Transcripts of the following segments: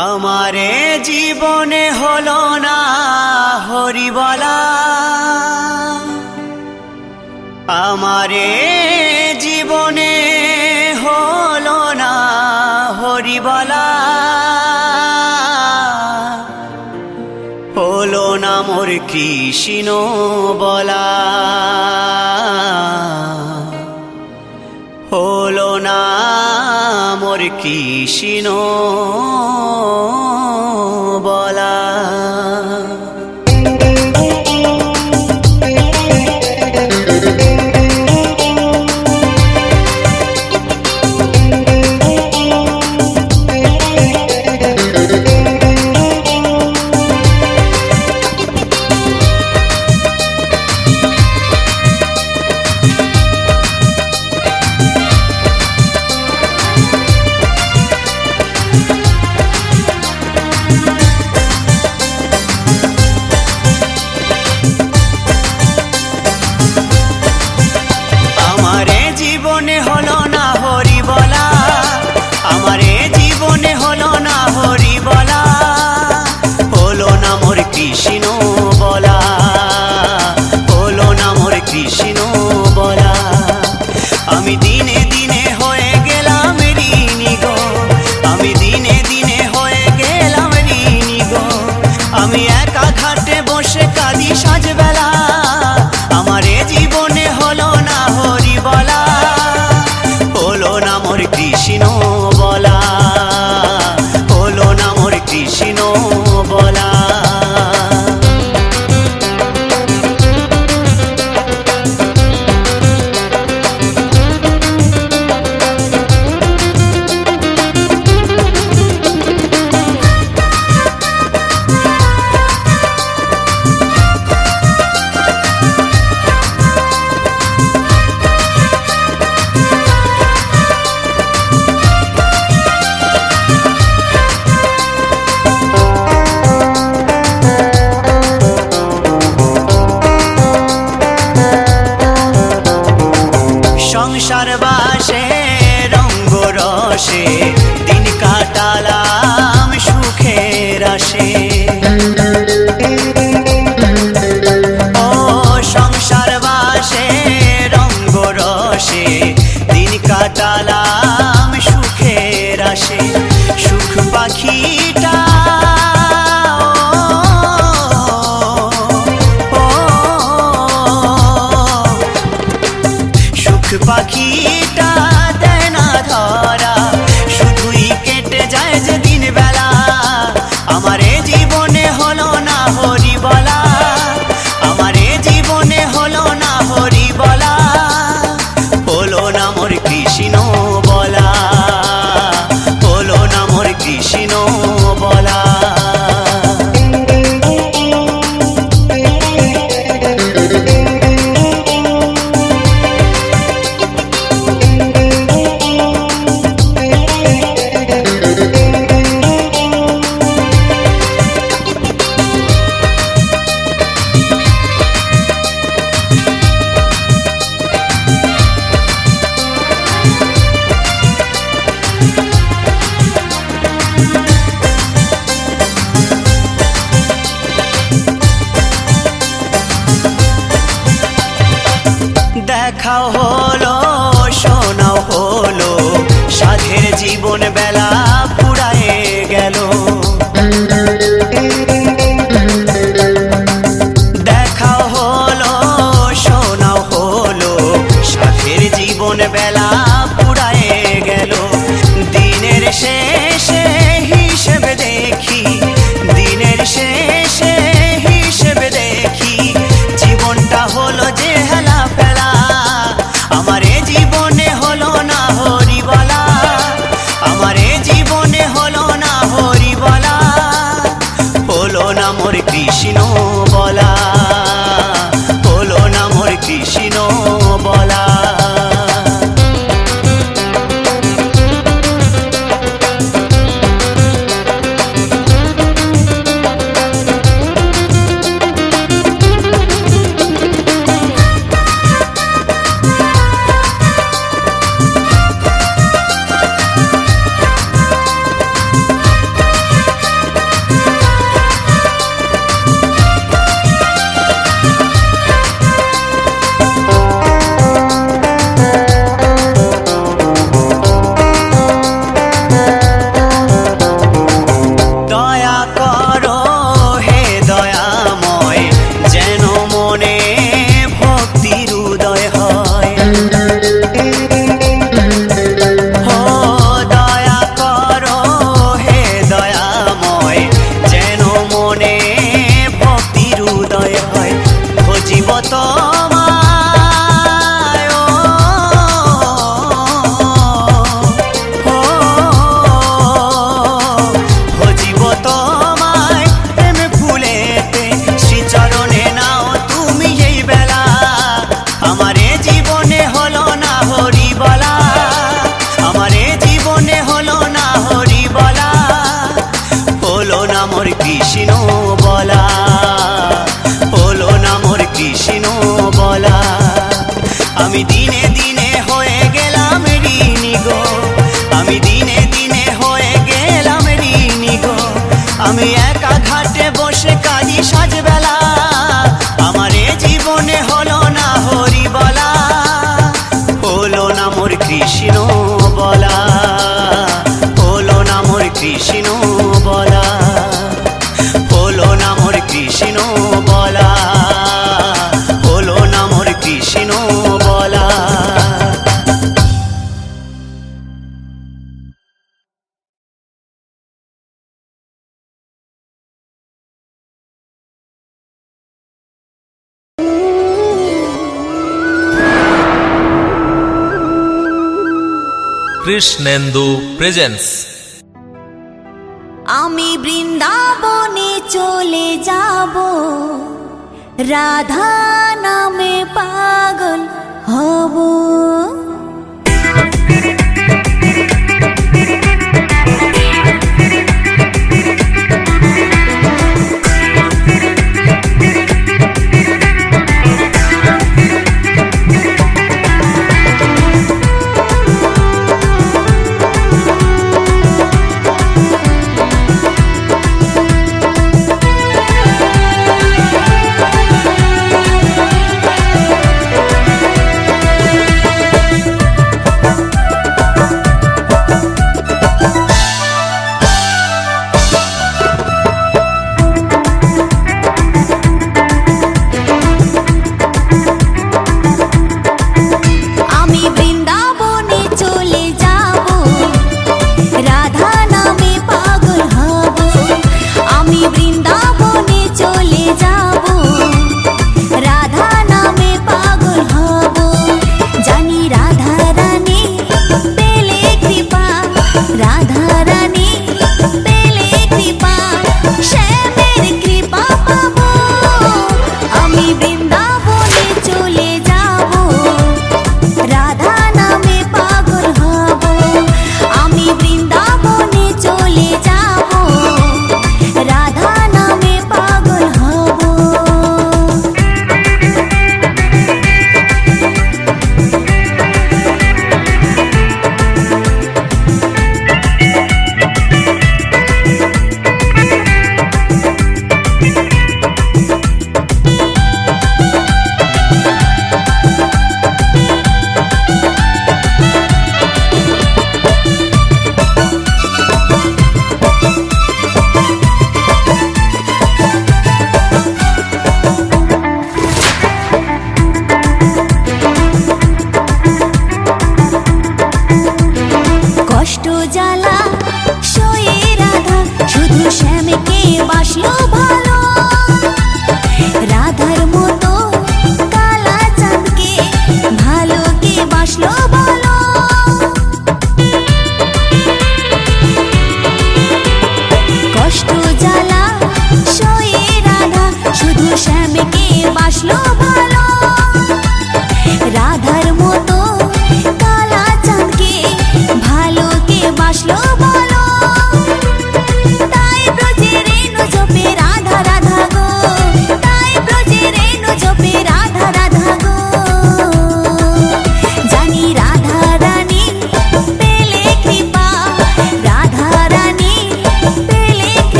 আমারে জীবনে হলো না হরি বলা, আমারে জীবনে হলো না হরি বলা, হলো না মোর কৃষ্ণ বলা, হলো না মোর কৃষ্ণ বলা। আমি দিনে দিনে হয়ে গেলাম ঋণী গো, আমি দিনে দিনে হয়ে গেলাম ঋণী গো, আমি একা ঘাটে বসে কাঁদি সাজবেলা, আমার এ জীবনে হলো না হরি বলা, হলো না মোর কৃষ্ণ বলা, হলো না মোর কৃষ্ণ বলা। সংসার বাসে রঙ্গ রসে দিন কাটালাম সুখের আসে, ও সংসার বাসে রঙ্গ রসে দিন কাটালাম সুখের আসে, সুখ পাখিটা পাখিটা দেয় না ধরা, শুধুই কেটে যায় যে দিন বেলা, আমার এ জীবনে হলো না হরি বলা, আমার এ জীবনে হলো না হরি বলা, হলো না মোর কৃষ্ণ বলা, হলো না মোর কৃষ্ণ বলা। দেখাও হলো শোনাও হলো, সাধের জীবন বেলা পুরায়ে গেল, দেখাও হলো শোনাও হলো, সাধের জীবন বেলা পুরায়ে গেল, দিনের শেষে হিসেব দেখি, দিনের শেষে হিসেব দেখি, জীবনটা হলো যে হেলা ফেলা, আমার এ জীবনে হলো না হরি বলা, আমার এ কৃষ্ণেন্দু প্রেজেন্টস। আমি বৃন্দাবনে চলে যাব, রাধা নামে পাগল হব। রাধা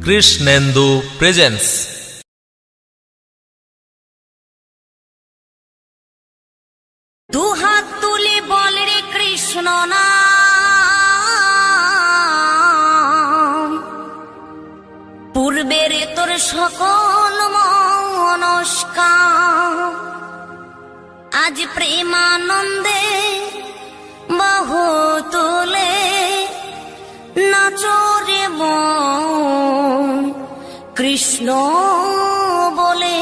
কৃষ্ণেন্দু প্রেজেন্টস। দু হাত তুলে বল রে কৃষ্ণ নাম, পূর্বের তোর সকল মনস্কাম, আজ প্রেমানন্দে বাহু তুলে নাচরে মন কৃষ্ণ বলে।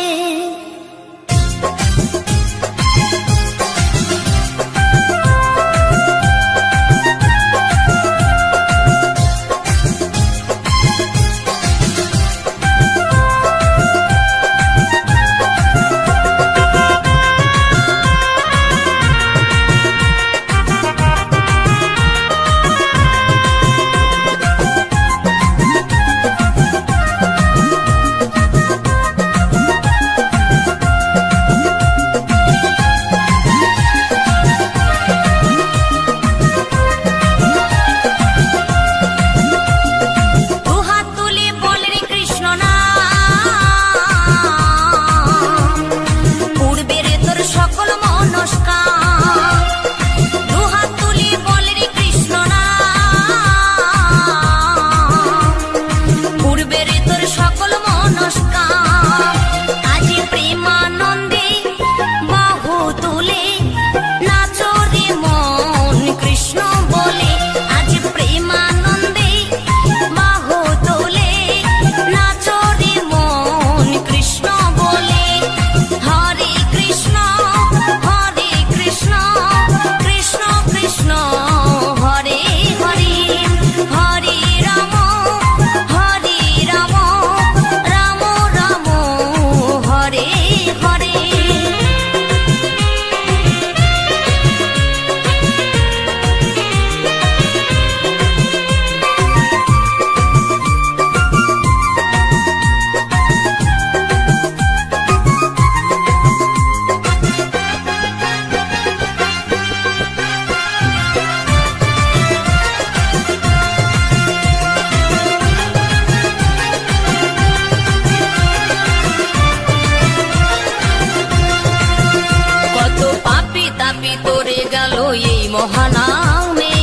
মহানামে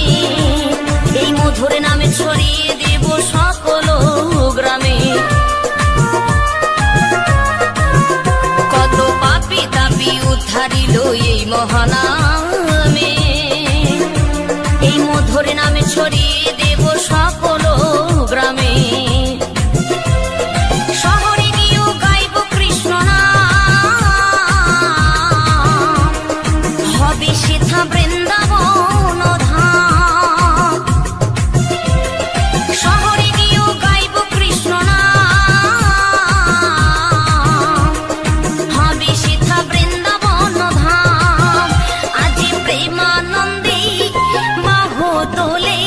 এই মধুর নামে ছড়িয়ে দেব সকল গ্রামে। কত পাপী তাপী উদ্ধারিল এই মহানামে, এই মধুর নামে ছড়িয়ে দেব সকল গ্রামে। শহরে গিয়েও গাইব কৃষ্ণ নাম, হবে সেথা বৃন্দাবন ধাম। শহরে গিয়েও গাইব কৃষ্ণ নাম, হবে সেথা বৃন্দাবন ধাম। আজ প্রেমানন্দে বাহু তোলে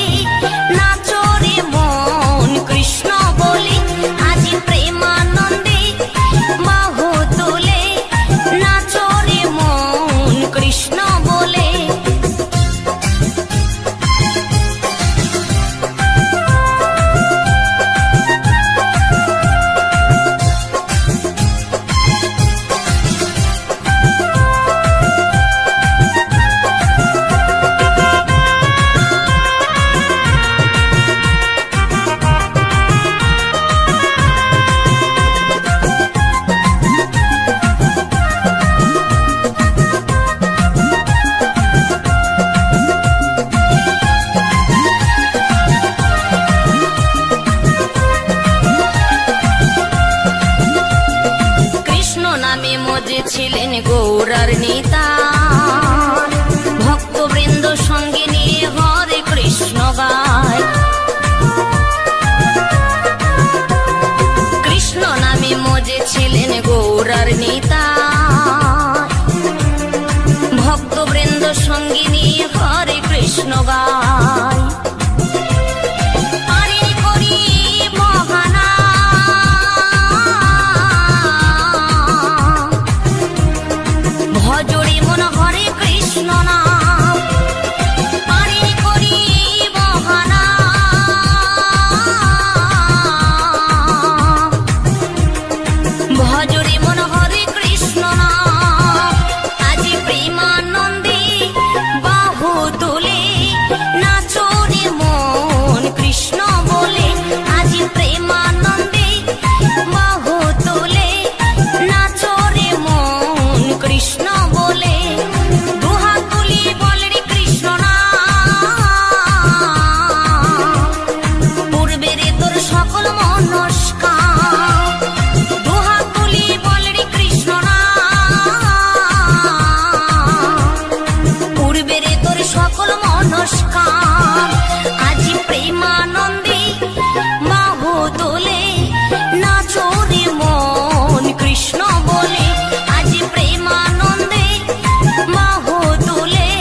নাচরে মন কৃষ্ণ বলে। আজ প্রেমানন্দে বাহু তোলে নাচরে মন কৃষ্ণ বলে। ছিলেন গৌরার নেতা, ভক্তবৃন্দ সঙ্গে নিয়ে হরে কৃষ্ণ গায়। কৃষ্ণ নামে মজে ছিলেন গৌরার নেতা, ভক্তবৃন্দ সঙ্গে নিয়ে হরে কৃষ্ণ গায়। ভজরে বাহু তোলে নাচো রে মন কৃষ্ণ বলে আজ প্রেমানন্দে বাহু তোলে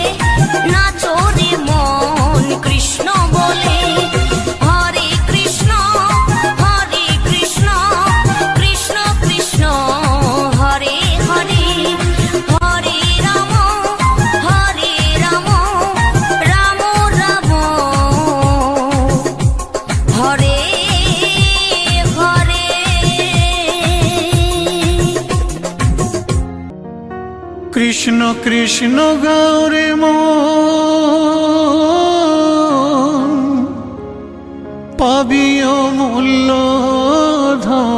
নাচো রে মন কৃষ্ণ বলে হরে কৃষ্ণ কৃষ্ণ কৃষ্ণ হরে হরে হরে রাম রাম রাম হরে হরে। কৃষ্ণ কৃষ্ণ গৌরে মন পাবি অমূল্য ধন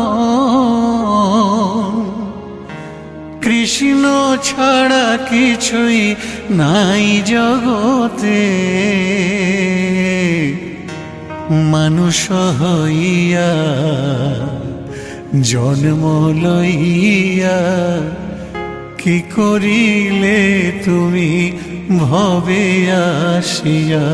কৃষ্ণ ছাড়া কিছুই নাই জগতে মানুষ হইয়া জন্ম লইয়া কি করিলে তুমি ভবে আসিয়া।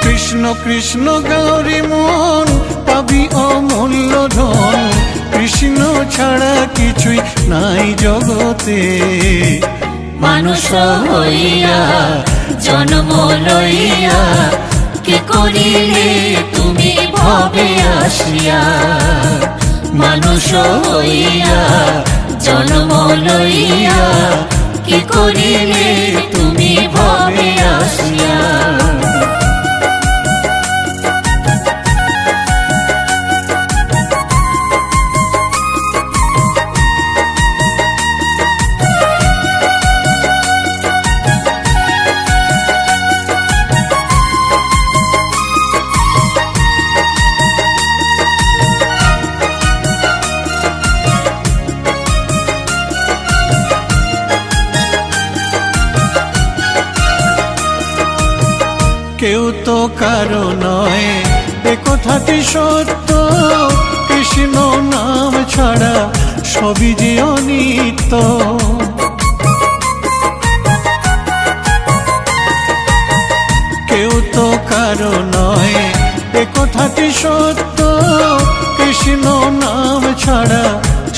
কৃষ্ণ কৃষ্ণ গৌরী মন পাবি অমূল্য ধন কৃষ্ণ ছাড়া কিছুই নাই জগতে মানুষ হইয়া জন্ম লইয়া কি করিলে তুমি ভবে আসিয়া। মানুষ হইয়া জন্ম লইয়া কি করিলে তুমি ভবে আসিয়া। কেউ তো কারো নয় এ কথাটি সত্য কৃষ্ণ নাম ছাড়া সবই যে অনিত্য। কেউ তো কারো নয় এ কথাটি সত্য কৃষ্ণ নাম ছাড়া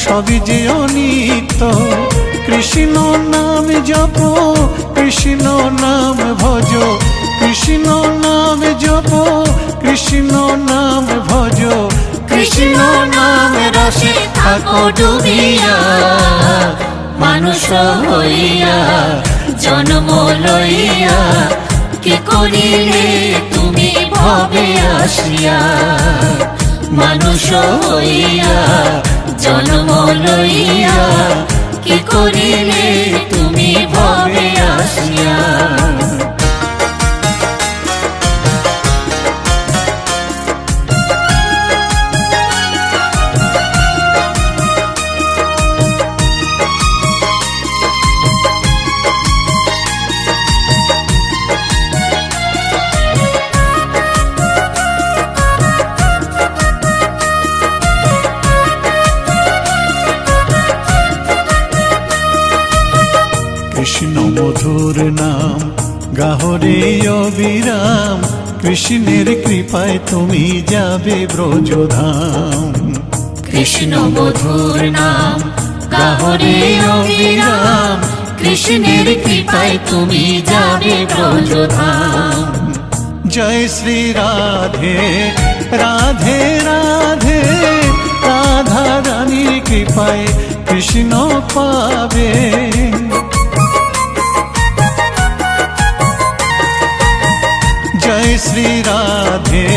সবই যে অনিত্য। কৃষ্ণ নাম জপ কৃষ্ণ নাম ভজ কৃষ্ণ নাম জপ কৃষ্ণ নাম ভজ কৃষ্ণ নাম রসে থাকো ডুবিয়া। মানুষ হইয়া জন্ম লইয়া কি করিলে তুমি ভবে আসিয়া। মানুষ হইয়া জন্ম লইয়া কি করিলে তুমি ভবে আসিয়া। কৃষ্ণ মধুর নাম গাহরে অবিরাম কৃষ্ণের কৃপায় তুমি যাবে ব্রজধাম। কৃষ্ণ মধুর নাম গাহরে অবিরাম কৃষ্ণের কৃপায় তুমি যাবে ব্রজধাম। জয় শ্রী রাধে রাধে রাধে রাধা রানীর কৃপায় কৃষ্ণ পাবে। জয় শ্রী রাধে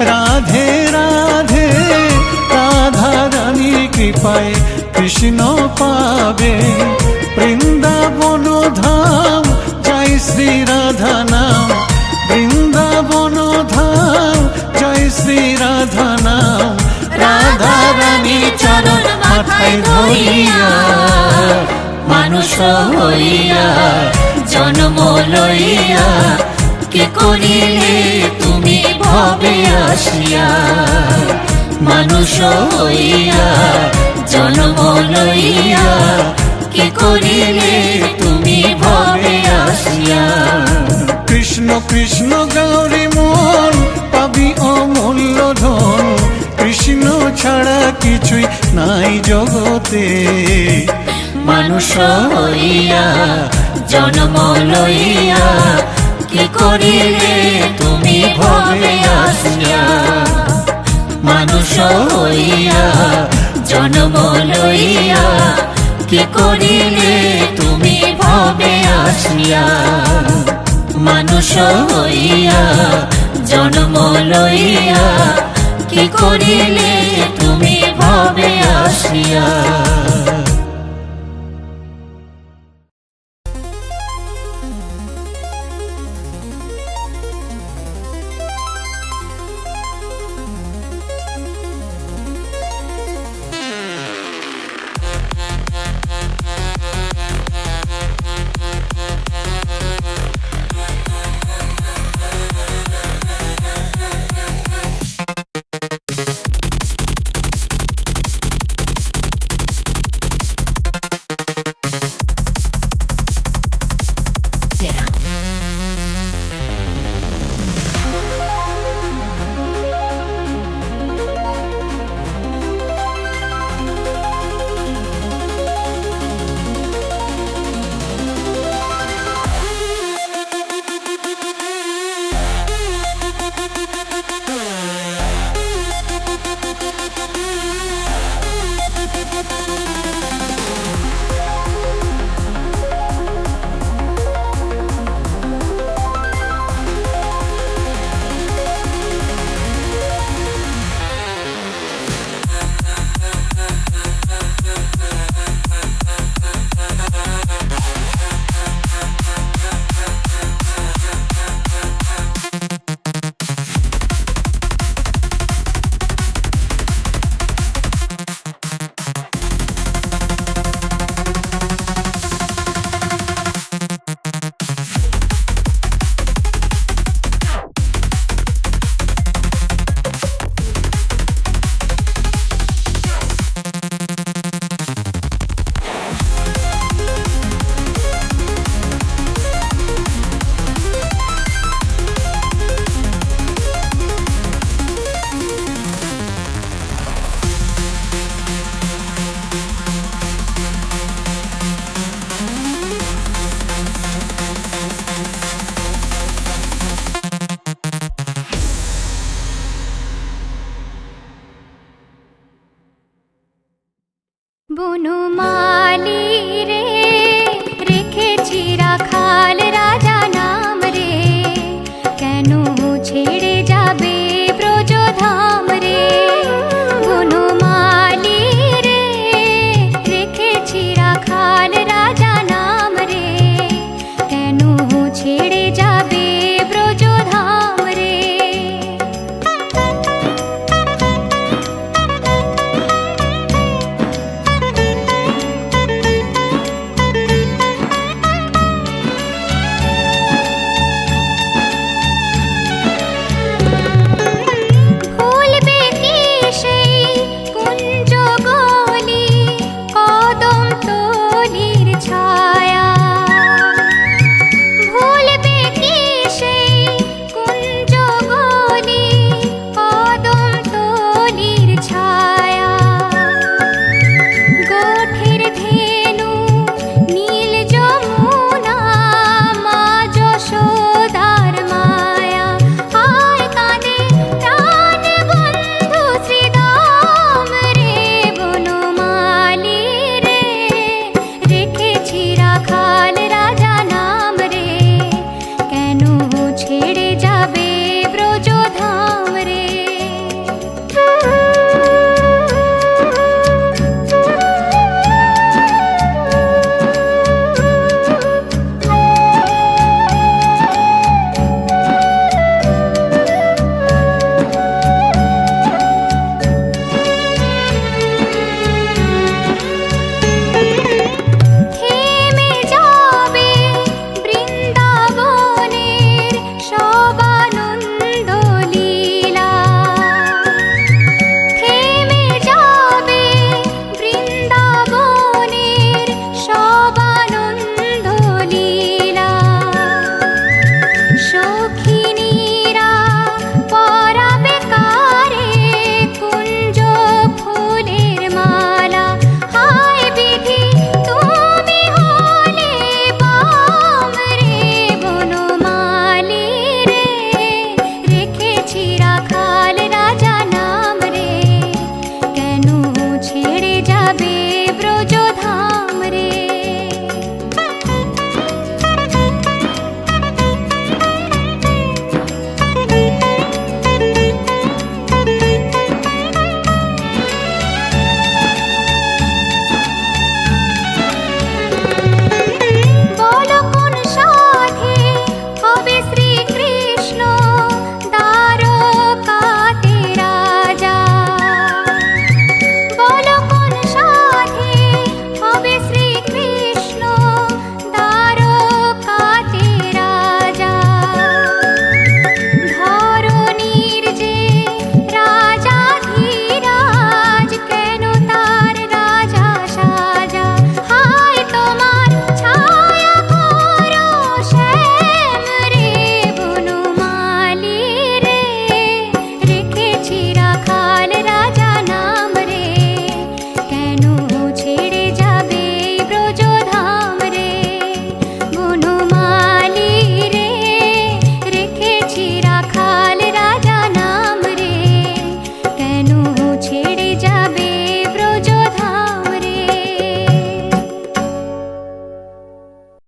রাধে রাধে রাধা রানীর কৃপায় কৃষ্ণ পাবে। বৃন্দাবন ধাম জয় শ্রী রাধা নাম বৃন্দাবন ধাম জয় শ্রী রাধা নাম রাধা পায় ধরিয়া মানুষ হইয়া জন্ম লইয়া কি করিলে তুমি ভবে আসিয়া মানুষ হইয়া জন্ম লইয়া কি করিলে তুমি ভবে আসিয়া কৃষ্ণ কৃষ্ণ গৌরী মন পাবি অমূল্য ধন কৃষ্ণ ছাড়া কিছুই নাই জগতে মানুষ হইয়া জন্ম লইয়া কি করিলে তুমি ভবে আসিয়া মানুষ হইয়া জন্ম লইয়া কি করিলে তুমি ভবে আসিয়া মানুষ হইয়া জন্ম লইয়া কি করিলে তুমি ভবে আসিয়া বনমালী রে রেখেছি রাখাল রাজা নাম রে কেন ছেড়ে যাবে ব্রজধাম রে বনমালী রে রেখেছি রাখাল রাজা নাম রে কেন ছেড়ে যাবে ব্রজধাম রে ছেড়ে যাবে